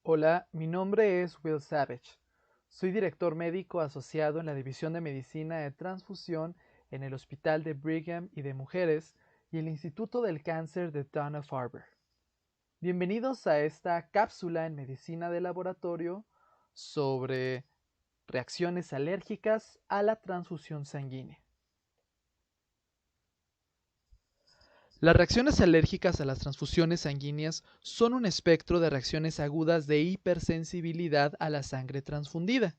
Hola, mi nombre es Will Savage. Soy director médico asociado en la División de Medicina de Transfusión en el Hospital de Brigham y de Mujeres y el Instituto del Cáncer de Dana-Farber. Bienvenidos a esta cápsula en medicina de laboratorio sobre reacciones alérgicas a la transfusión sanguínea. Las reacciones alérgicas a las transfusiones sanguíneas son un espectro de reacciones agudas de hipersensibilidad a la sangre transfundida.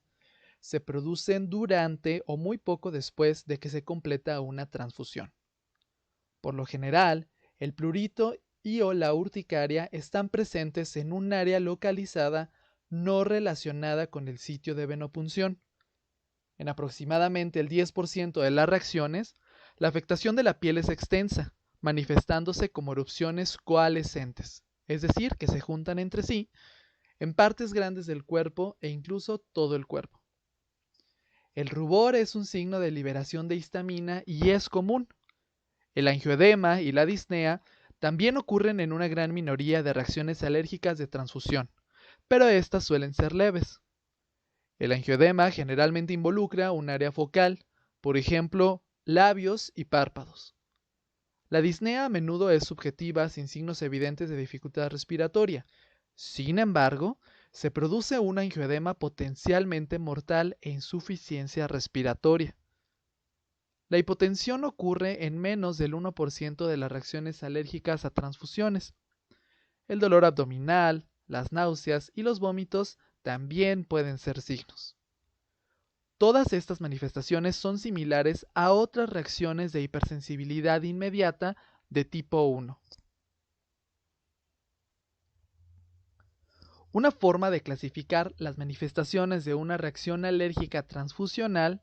Se producen durante o muy poco después de que se completa una transfusión. Por lo general, el prurito y o la urticaria están presentes en un área localizada no relacionada con el sitio de venopunción. En aproximadamente el 10% de las reacciones, la afectación de la piel es extensa, manifestándose como erupciones coalescentes, es decir, que se juntan entre sí en partes grandes del cuerpo e incluso todo el cuerpo. El rubor es un signo de liberación de histamina y es común. El angioedema y la disnea también ocurren en una gran minoría de reacciones alérgicas de transfusión, pero estas suelen ser leves. El angioedema generalmente involucra un área focal, por ejemplo, labios y párpados. La disnea a menudo es subjetiva sin signos evidentes de dificultad respiratoria. Sin embargo, se produce un angioedema potencialmente mortal e insuficiencia respiratoria. La hipotensión ocurre en menos del 1% de las reacciones alérgicas a transfusiones. El dolor abdominal, las náuseas y los vómitos también pueden ser signos. Todas estas manifestaciones son similares a otras reacciones de hipersensibilidad inmediata de tipo 1. Una forma de clasificar las manifestaciones de una reacción alérgica transfusional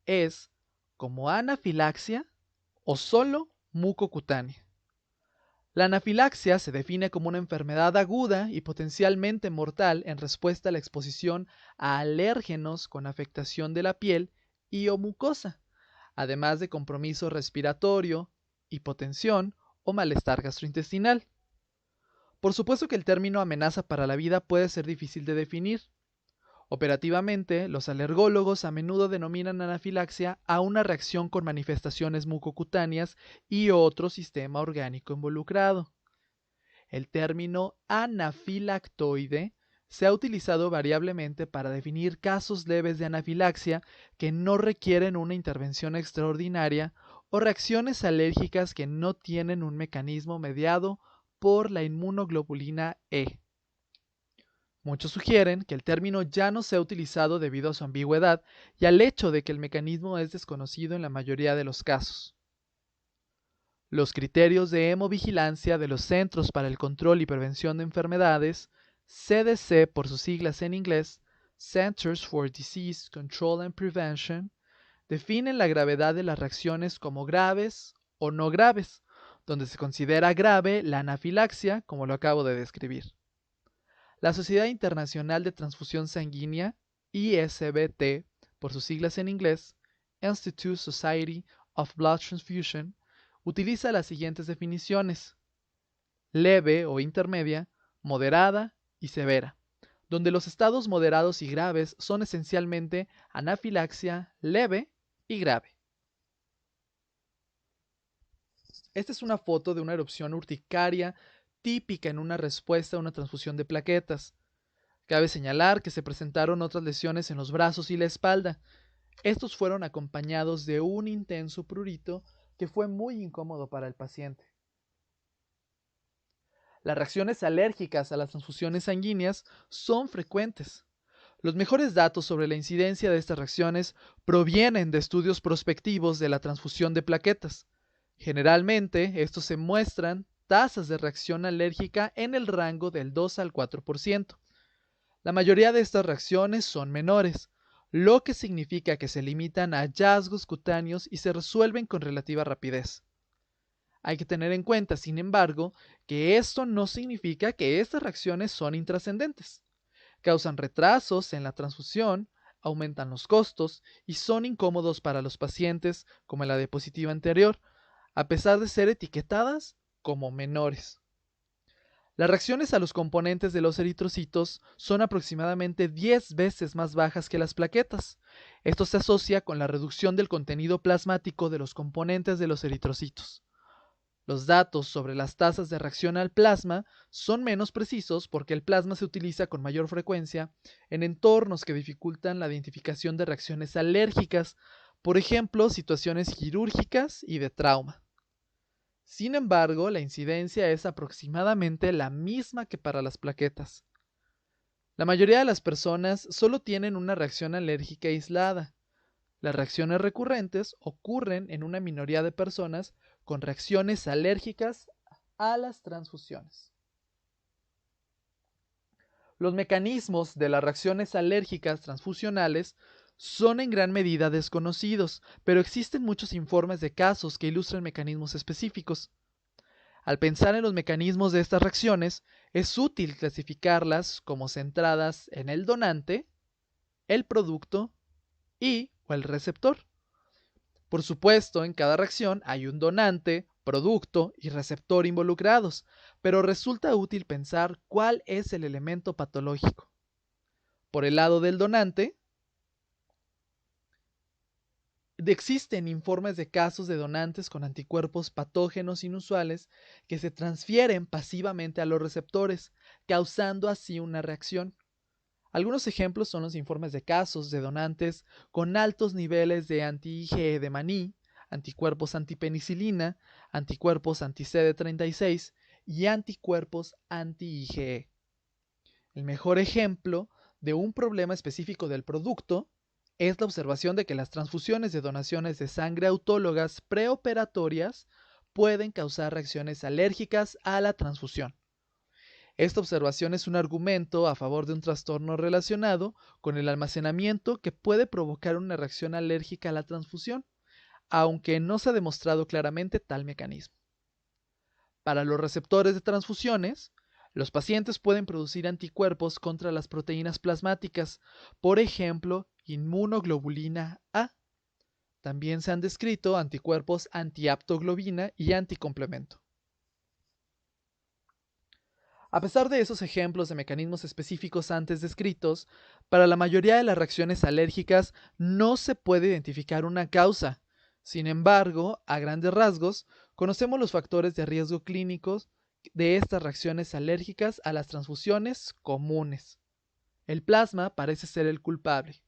es como anafilaxia o solo mucocutánea. La anafilaxia se define como una enfermedad aguda y potencialmente mortal en respuesta a la exposición a alérgenos con afectación de la piel y o mucosa, además de compromiso respiratorio, hipotensión o malestar gastrointestinal. Por supuesto que el término amenaza para la vida puede ser difícil de definir. Operativamente, los alergólogos a menudo denominan anafilaxia a una reacción con manifestaciones mucocutáneas y otro sistema orgánico involucrado. El término anafilactoide se ha utilizado variablemente para definir casos leves de anafilaxia que no requieren una intervención extraordinaria o reacciones alérgicas que no tienen un mecanismo mediado por la inmunoglobulina E. Muchos sugieren que el término ya no se ha utilizado debido a su ambigüedad y al hecho de que el mecanismo es desconocido en la mayoría de los casos. Los criterios de hemovigilancia de los Centros para el Control y Prevención de Enfermedades, CDC por sus siglas en inglés, Centers for Disease Control and Prevention, definen la gravedad de las reacciones como graves o no graves, donde se considera grave la anafilaxia, como lo acabo de describir. La Sociedad Internacional de Transfusión Sanguínea, ISBT, por sus siglas en inglés, Institute Society of Blood Transfusion, utiliza las siguientes definiciones: leve o intermedia, moderada y severa, donde los estados moderados y graves son esencialmente anafilaxia leve y grave. Esta es una foto de una erupción urticaria típica en una respuesta a una transfusión de plaquetas. Cabe señalar que se presentaron otras lesiones en los brazos y la espalda. Estos fueron acompañados de un intenso prurito que fue muy incómodo para el paciente. Las reacciones alérgicas a las transfusiones sanguíneas son frecuentes. Los mejores datos sobre la incidencia de estas reacciones provienen de estudios prospectivos de la transfusión de plaquetas. Generalmente, estos se muestran tasas de reacción alérgica en el rango del 2 al 4%. La mayoría de estas reacciones son menores, lo que significa que se limitan a hallazgos cutáneos y se resuelven con relativa rapidez. Hay que tener en cuenta, sin embargo, que esto no significa que estas reacciones son intrascendentes. Causan retrasos en la transfusión, aumentan los costos y son incómodos para los pacientes, como en la diapositiva anterior, a pesar de ser etiquetadas como menores. Las reacciones a los componentes de los eritrocitos son aproximadamente 10 veces más bajas que las plaquetas. Esto se asocia con la reducción del contenido plasmático de los componentes de los eritrocitos. Los datos sobre las tasas de reacción al plasma son menos precisos porque el plasma se utiliza con mayor frecuencia en entornos que dificultan la identificación de reacciones alérgicas, por ejemplo, situaciones quirúrgicas y de trauma. Sin embargo, la incidencia es aproximadamente la misma que para las plaquetas. La mayoría de las personas solo tienen una reacción alérgica aislada. Las reacciones recurrentes ocurren en una minoría de personas con reacciones alérgicas a las transfusiones. Los mecanismos de las reacciones alérgicas transfusionales son en gran medida desconocidos, pero existen muchos informes de casos que ilustran mecanismos específicos. Al pensar en los mecanismos de estas reacciones, es útil clasificarlas como centradas en el donante, el producto y o el receptor. Por supuesto, en cada reacción hay un donante, producto y receptor involucrados, pero resulta útil pensar cuál es el elemento patológico. Por el lado del donante, existen informes de casos de donantes con anticuerpos patógenos inusuales que se transfieren pasivamente a los receptores, causando así una reacción. Algunos ejemplos son los informes de casos de donantes con altos niveles de anti-IgE de maní, anticuerpos antipenicilina, anticuerpos anti-CD36 y anticuerpos anti-IgE. El mejor ejemplo de un problema específico del producto es la observación de que las transfusiones de donaciones de sangre autólogas preoperatorias pueden causar reacciones alérgicas a la transfusión. Esta observación es un argumento a favor de un trastorno relacionado con el almacenamiento que puede provocar una reacción alérgica a la transfusión, aunque no se ha demostrado claramente tal mecanismo. Para los receptores de transfusiones, los pacientes pueden producir anticuerpos contra las proteínas plasmáticas, por ejemplo, inmunoglobulina A. También se han descrito anticuerpos antiaptoglobina y anticomplemento. A pesar de esos ejemplos de mecanismos específicos antes descritos, para la mayoría de las reacciones alérgicas no se puede identificar una causa. Sin embargo, a grandes rasgos, conocemos los factores de riesgo clínicos de estas reacciones alérgicas a las transfusiones comunes. El plasma parece ser el culpable.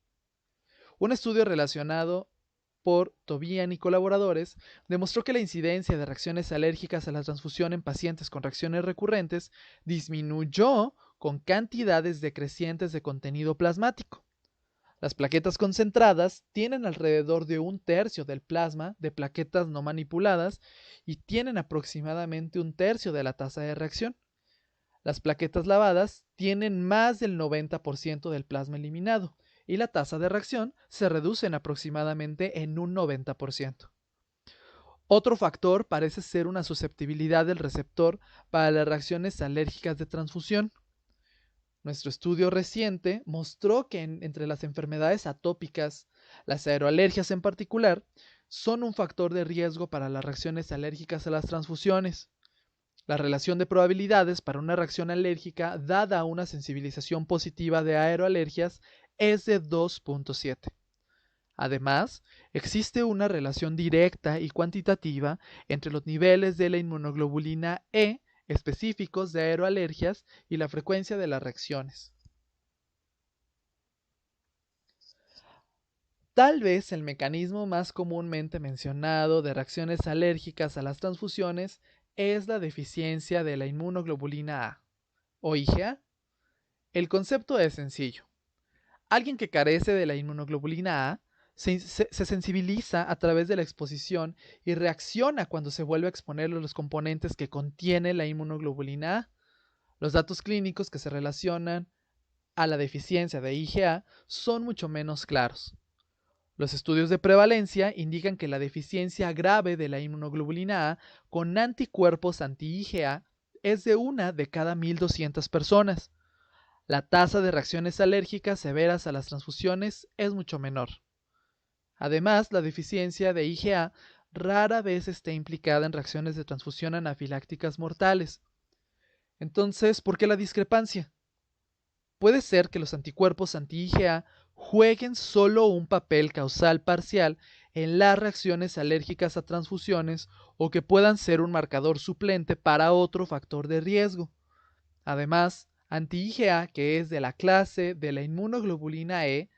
Un estudio relacionado por Tobian y colaboradores demostró que la incidencia de reacciones alérgicas a la transfusión en pacientes con reacciones recurrentes disminuyó con cantidades decrecientes de contenido plasmático. Las plaquetas concentradas tienen alrededor de 1/3 del plasma de plaquetas no manipuladas y tienen aproximadamente 1/3 de la tasa de reacción. Las plaquetas lavadas tienen más del 90% del plasma eliminado y la tasa de reacción se reduce en aproximadamente en un 90%. Otro factor parece ser una susceptibilidad del receptor para las reacciones alérgicas de transfusión. Nuestro estudio reciente mostró que entre las enfermedades atópicas, las aeroalergias en particular, son un factor de riesgo para las reacciones alérgicas a las transfusiones. La relación de probabilidades para una reacción alérgica dada una sensibilización positiva de aeroalergias es de 2.7. Además, existe una relación directa y cuantitativa entre los niveles de la inmunoglobulina E específicos de aeroalergias y la frecuencia de las reacciones. Tal vez el mecanismo más comúnmente mencionado de reacciones alérgicas a las transfusiones es la deficiencia de la inmunoglobulina A, o IgA. El concepto es sencillo. Alguien que carece de la inmunoglobulina A se sensibiliza a través de la exposición y reacciona cuando se vuelve a exponer los componentes que contiene la inmunoglobulina A. Los datos clínicos que se relacionan a la deficiencia de IgA son mucho menos claros. Los estudios de prevalencia indican que la deficiencia grave de la inmunoglobulina A con anticuerpos anti-IgA es de 1 de cada 1.200 personas. La tasa de reacciones alérgicas severas a las transfusiones es mucho menor. Además, la deficiencia de IgA rara vez está implicada en reacciones de transfusión anafilácticas mortales. Entonces, ¿por qué la discrepancia? Puede ser que los anticuerpos anti-IgA jueguen solo un papel causal parcial en las reacciones alérgicas a transfusiones o que puedan ser un marcador suplente para otro factor de riesgo. Además, anti-IgA, que es de la clase de la inmunoglobulina E,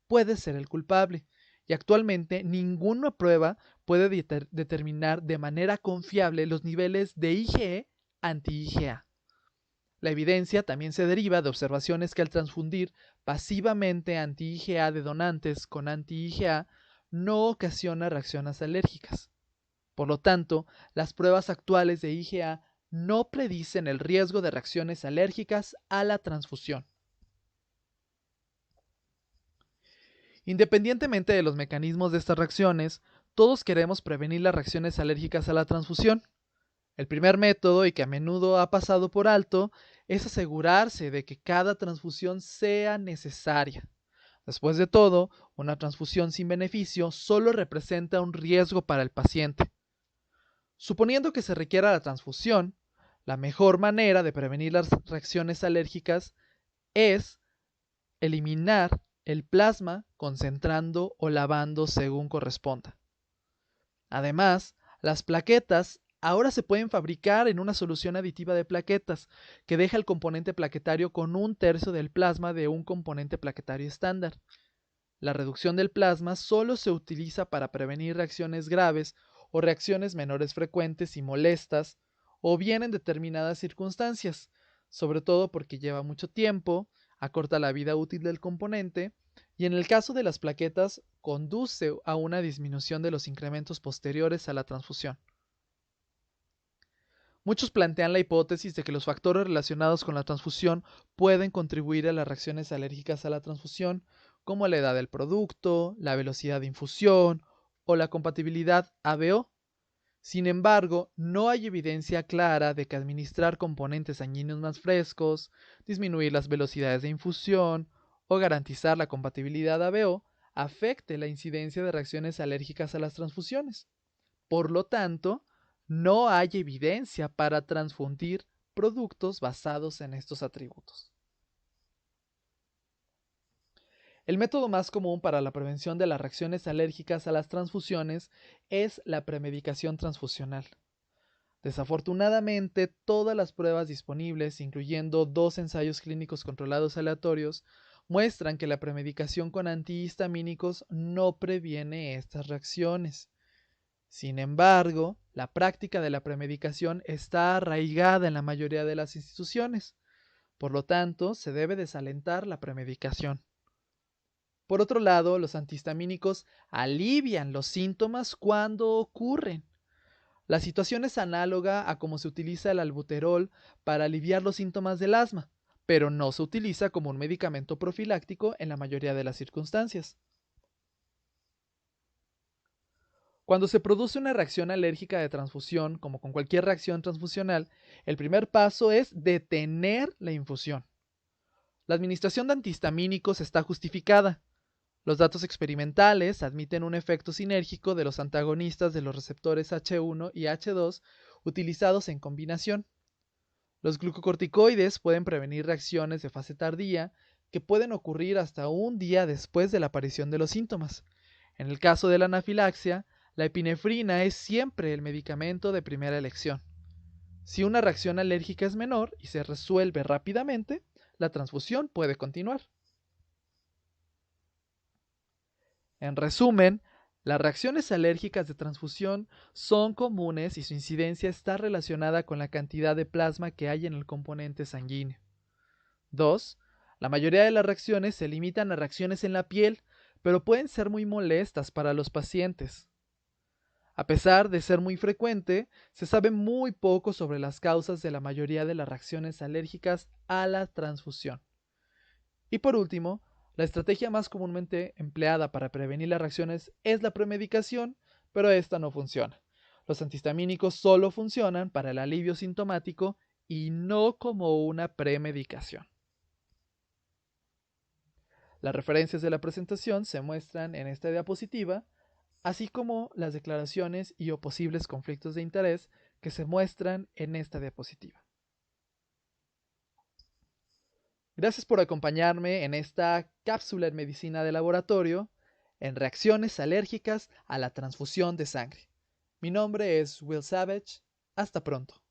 puede ser el culpable, y actualmente ninguna prueba puede determinar de manera confiable los niveles de IgE anti-IgA. La evidencia también se deriva de observaciones que al transfundir pasivamente anti-IgA de donantes con anti-IgA no ocasiona reacciones alérgicas. Por lo tanto, las pruebas actuales de IgA no predicen el riesgo de reacciones alérgicas a la transfusión. Independientemente de los mecanismos de estas reacciones, todos queremos prevenir las reacciones alérgicas a la transfusión. El primer método, y que a menudo ha pasado por alto, es asegurarse de que cada transfusión sea necesaria. Después de todo, una transfusión sin beneficio solo representa un riesgo para el paciente. Suponiendo que se requiera la transfusión, la mejor manera de prevenir las reacciones alérgicas es eliminar el plasma concentrando o lavando según corresponda. Además, las plaquetas ahora se pueden fabricar en una solución aditiva de plaquetas que deja el componente plaquetario con 1/3 del plasma de un componente plaquetario estándar. La reducción del plasma solo se utiliza para prevenir reacciones graves o reacciones menores frecuentes y molestas, o bien en determinadas circunstancias, sobre todo porque lleva mucho tiempo, acorta la vida útil del componente, y en el caso de las plaquetas conduce a una disminución de los incrementos posteriores a la transfusión. Muchos plantean la hipótesis de que los factores relacionados con la transfusión pueden contribuir a las reacciones alérgicas a la transfusión, como la edad del producto, la velocidad de infusión o la compatibilidad ABO. Sin embargo, no hay evidencia clara de que administrar componentes sanguíneos más frescos, disminuir las velocidades de infusión o garantizar la compatibilidad ABO afecte la incidencia de reacciones alérgicas a las transfusiones. Por lo tanto, no hay evidencia para transfundir productos basados en estos atributos. El método más común para la prevención de las reacciones alérgicas a las transfusiones es la premedicación transfusional. Desafortunadamente, todas las pruebas disponibles, incluyendo 2 ensayos clínicos controlados aleatorios, muestran que la premedicación con antihistamínicos no previene estas reacciones. Sin embargo, la práctica de la premedicación está arraigada en la mayoría de las instituciones. Por lo tanto, se debe desalentar la premedicación. Por otro lado, los antihistamínicos alivian los síntomas cuando ocurren. La situación es análoga a cómo se utiliza el albuterol para aliviar los síntomas del asma, pero no se utiliza como un medicamento profiláctico en la mayoría de las circunstancias. Cuando se produce una reacción alérgica de transfusión, como con cualquier reacción transfusional, el primer paso es detener la infusión. La administración de antihistamínicos está justificada. Los datos experimentales admiten un efecto sinérgico de los antagonistas de los receptores H1 y H2 utilizados en combinación. Los glucocorticoides pueden prevenir reacciones de fase tardía que pueden ocurrir hasta un día después de la aparición de los síntomas. En el caso de la anafilaxia, la epinefrina es siempre el medicamento de primera elección. Si una reacción alérgica es menor y se resuelve rápidamente, la transfusión puede continuar. En resumen, las reacciones alérgicas de transfusión son comunes y su incidencia está relacionada con la cantidad de plasma que hay en el componente sanguíneo. 2. La mayoría de las reacciones se limitan a reacciones en la piel, pero pueden ser muy molestas para los pacientes. A pesar de ser muy frecuente, se sabe muy poco sobre las causas de la mayoría de las reacciones alérgicas a la transfusión. Y por último, la estrategia más comúnmente empleada para prevenir las reacciones es la premedicación, pero esta no funciona. Los antihistamínicos solo funcionan para el alivio sintomático y no como una premedicación. Las referencias de la presentación se muestran en esta diapositiva, así como las declaraciones y o posibles conflictos de interés que se muestran en esta diapositiva. Gracias por acompañarme en esta cápsula en medicina de laboratorio en reacciones alérgicas a la transfusión de sangre. Mi nombre es Will Savage. Hasta pronto.